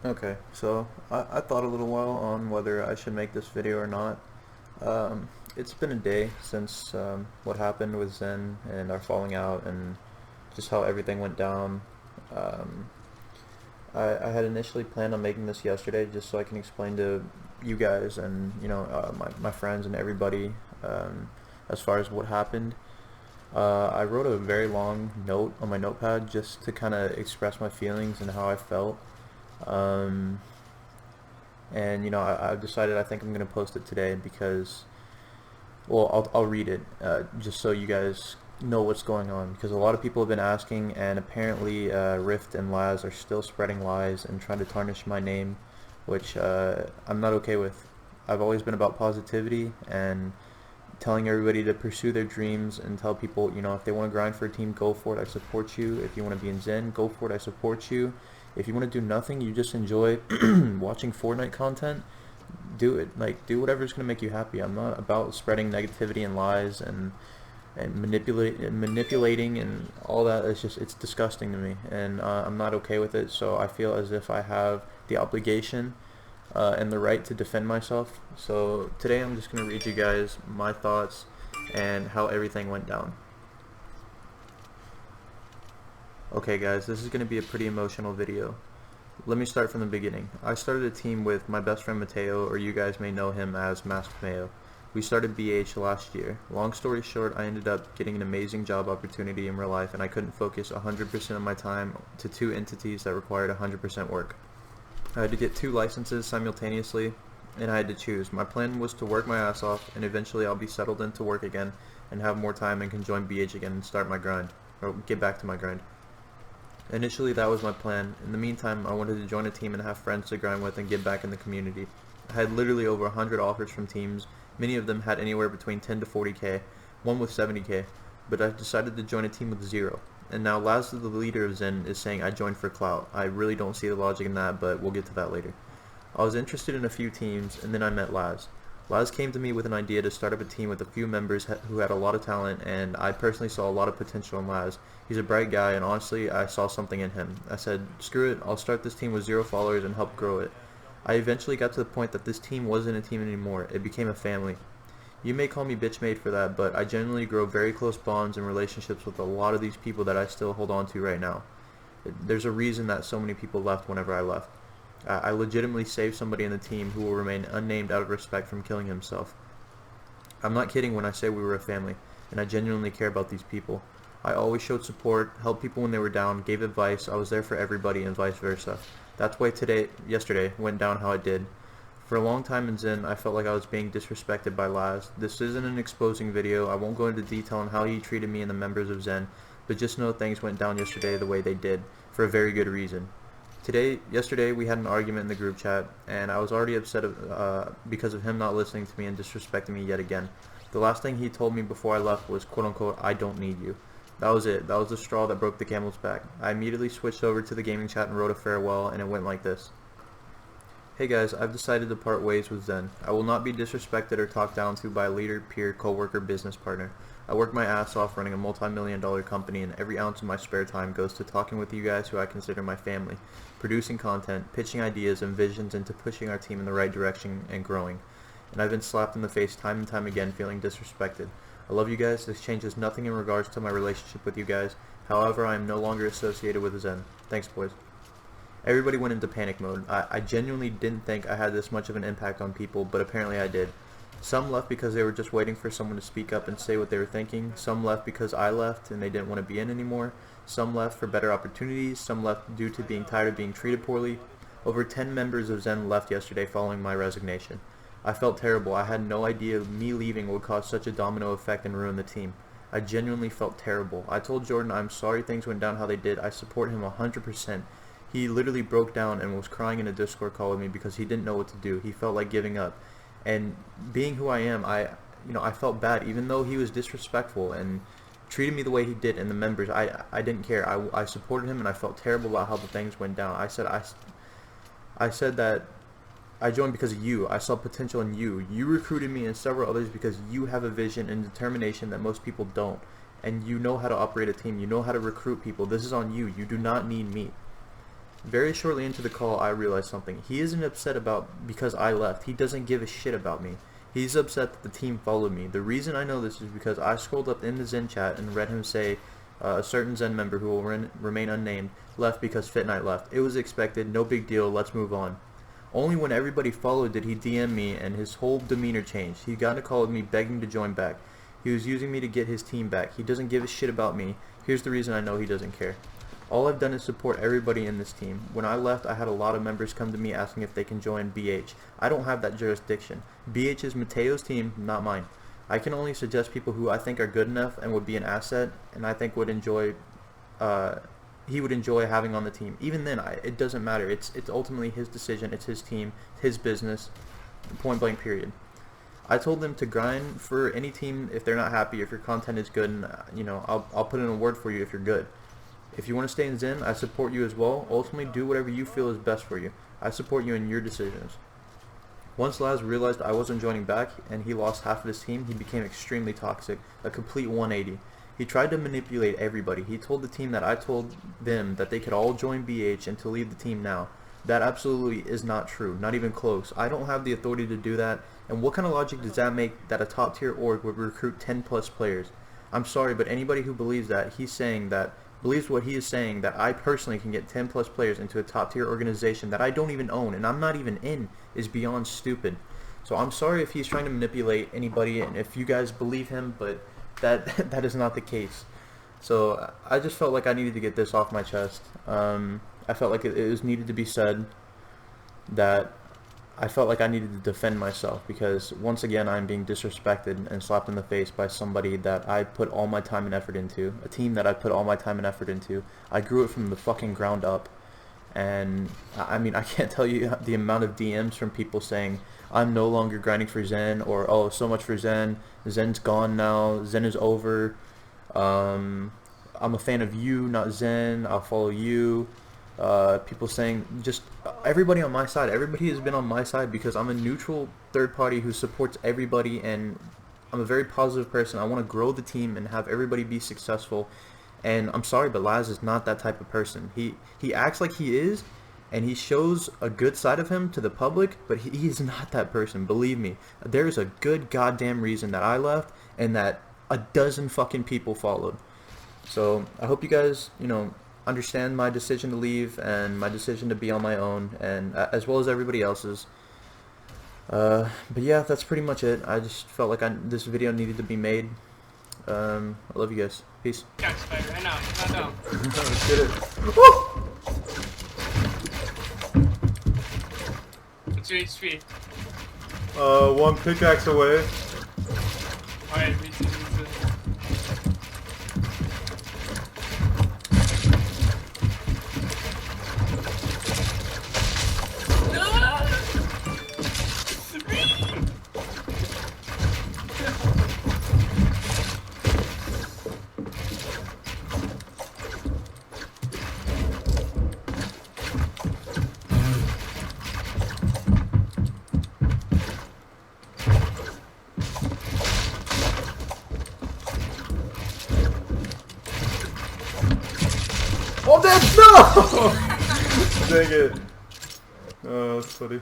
Okay, so I thought a little while on whether I should make this video or not. It's been a day since what happened with Zen and our falling out and just how everything went down. Um, I had initially planned on making this yesterday just so I can explain to you guys and my friends and everybody as far as what happened. I wrote a very long note on my notepad just to kind of express my feelings and how I felt. Um, and I've decided I think I'm gonna post it today because, well, I'll read it just so you guys know what's going on, because a lot of people have been asking, and apparently Rift and Laz are still spreading lies and trying to tarnish my name, which I'm not okay with. I've always been about positivity and telling everybody to pursue their dreams and tell people, if they want to grind for a team, go for it. I support you. If you want to be in Zen, go for it. I support you. If you want to do nothing, you just enjoy watching Fortnite content, do it. Like, do whatever's going to make you happy. I'm not about spreading negativity and lies and manipulating and all that. It's disgusting to me, and I'm not okay with it. So I feel as if I have the obligation and the right to defend myself. So today I'm just going to read you guys my thoughts and how everything went down. Okay guys, this is going to be a pretty emotional video. Let me start from the beginning. I started a team with my best friend Mateo, or you guys may know him as Masked Mayo. We started BH last year. Long story short, I ended up getting an amazing job opportunity in real life, and I couldn't focus 100% of my time to two entities that required 100% work. I had to get 2 licenses simultaneously, and I had to choose. My plan was to work my ass off, and eventually I'll be settled into work again and have more time and can join BH again and start my grind, or get back to my grind. Initially, that was my plan. In the meantime, I wanted to join a team and have friends to grind with and get back in the community. I had literally over 100 offers from teams. Many of them had anywhere between 10 to 40k, one with 70k, but I decided to join a team with 0. And now Laz, the leader of Zen, is saying I joined for clout. I really don't see the logic in that, but we'll get to that later. I was interested in a few teams, and then I met Laz. Laz came to me with an idea to start up a team with a few members who had a lot of talent, and I personally saw a lot of potential in Laz. He's a bright guy, and honestly, I saw something in him. I said, screw it, I'll start this team with 0 followers and help grow it. I eventually got to the point that this team wasn't a team anymore. It became a family. You may call me bitch made for that, but I genuinely grow very close bonds and relationships with a lot of these people that I still hold on to right now. There's a reason that so many people left whenever I left. I legitimately saved somebody in the team who will remain unnamed out of respect from killing himself. I'm not kidding when I say we were a family, and I genuinely care about these people. I always showed support, helped people when they were down, gave advice. I was there for everybody and vice versa. That's why yesterday went down how it did. For a long time in Zen, I felt like I was being disrespected by Laz. This isn't an exposing video. I won't go into detail on how he treated me and the members of Zen, but just know things went down yesterday the way they did, for a very good reason. Yesterday we had an argument in the group chat, and I was already upset because of him not listening to me and disrespecting me yet again. The last thing he told me before I left was, quote unquote, I don't need you. That was it. That was the straw that broke the camel's back. I immediately switched over to the gaming chat and wrote a farewell, and it went like this. Hey guys, I've decided to part ways with Zen. I will not be disrespected or talked down to by a leader, peer, co-worker, business partner. I work my ass off running a multi-million-dollar company, and every ounce of my spare time goes to talking with you guys who I consider my family, producing content, pitching ideas and visions into pushing our team in the right direction and growing. And I've been slapped in the face time and time again feeling disrespected. I love you guys. This changes nothing in regards to my relationship with you guys. However, I am no longer associated with Zen. Thanks, boys. Everybody went into panic mode. I genuinely didn't think I had this much of an impact on people, but apparently I did. Some left because they were just waiting for someone to speak up and say what they were thinking. Some left because I left and they didn't want to be in anymore. Some left for better opportunities. Some left due to being tired of being treated poorly. Over 10 members of Zen left yesterday following my resignation. I felt terrible. I had no idea me leaving would cause such a domino effect and ruin the team. I genuinely felt terrible. I told Jordan I'm sorry things went down how they did. I support him 100%. He literally broke down and was crying in a Discord call with me because he didn't know what to do. He felt like giving up. And being who I am, I felt bad. Even though he was disrespectful and treated me the way he did and the members, I didn't care. I supported him, and I felt terrible about how the things went down. I said that I joined because of you. I saw potential in you. You recruited me and several others because you have a vision and determination that most people don't. and you know how to operate a team. You know how to recruit people. This is on you. You do not need me. Very shortly into the call, I realized something. He isn't upset because I left. He doesn't give a shit about me. He's upset that the team followed me. The reason I know this is because I scrolled up in the Zen chat and read him say a certain Zen member who will remain unnamed left because Fit Night left. It was expected, no big deal, let's move on. Only when everybody followed did he DM me and his whole demeanor changed. He got a call with me begging to join back. He was using me to get his team back. He doesn't give a shit about me. Here's the reason I know he doesn't care. All I've done is support everybody in this team. When I left, I had a lot of members come to me asking if they can join BH. I don't have that jurisdiction. BH is Mateo's team, not mine. I can only suggest people who I think are good enough and would be an asset, and I think would enjoy, he would enjoy having on the team. Even then, it doesn't matter. It's ultimately his decision. It's his team, his business, point blank period. I told them to grind for any team if they're not happy, if your content is good, and I'll put in a word for you if you're good. If you want to stay in Zen, I support you as well. Ultimately, do whatever you feel is best for you. I support you in your decisions. Once Laz realized I wasn't joining back and he lost half of his team, he became extremely toxic, a complete 180. He tried to manipulate everybody. He told the team that I told them that they could all join BH and to leave the team now. That absolutely is not true, not even close. I don't have the authority to do that, and what kind of logic does that make that a top tier org would recruit 10 plus players? I'm sorry, but anybody who believes that, believes what he is saying, that I personally can get 10 plus players into a top tier organization that I don't even own and I'm not even in, is beyond stupid. So I'm sorry if he's trying to manipulate anybody and if you guys believe him, but that is not the case. So I just felt like I needed to get this off my chest. I felt like it was needed to be said, that I felt like I needed to defend myself because once again I'm being disrespected and slapped in the face by somebody that I put all my time and effort into, a team that I put all my time and effort into. I grew it from the fucking ground up, and I mean, I can't tell you the amount of DMs from people saying I'm no longer grinding for Zen, or oh, so much for Zen, Zen's gone now, Zen is over, I'm a fan of you, not Zen, I'll follow you. People saying, just everybody on my side, everybody has been on my side because I'm a neutral third party who supports everybody, and I'm a very positive person. I want to grow the team and have everybody be successful, and I'm sorry, but Laz is not that type of person. He acts like he is, and he shows a good side of him to the public, but he is not that person. Believe me, there is a good goddamn reason that I left and that a dozen fucking people followed. So I hope you guys, understand my decision to leave and my decision to be on my own, and as well as everybody else's. But yeah, that's pretty much it. I just felt like this video needed to be made. I love you guys. Peace. Right now. Not down. Let's get it. Woo! What's your HP? 1 pickaxe away. Alright, me too. Oh, dead! No! Dang it. Oh, that's funny.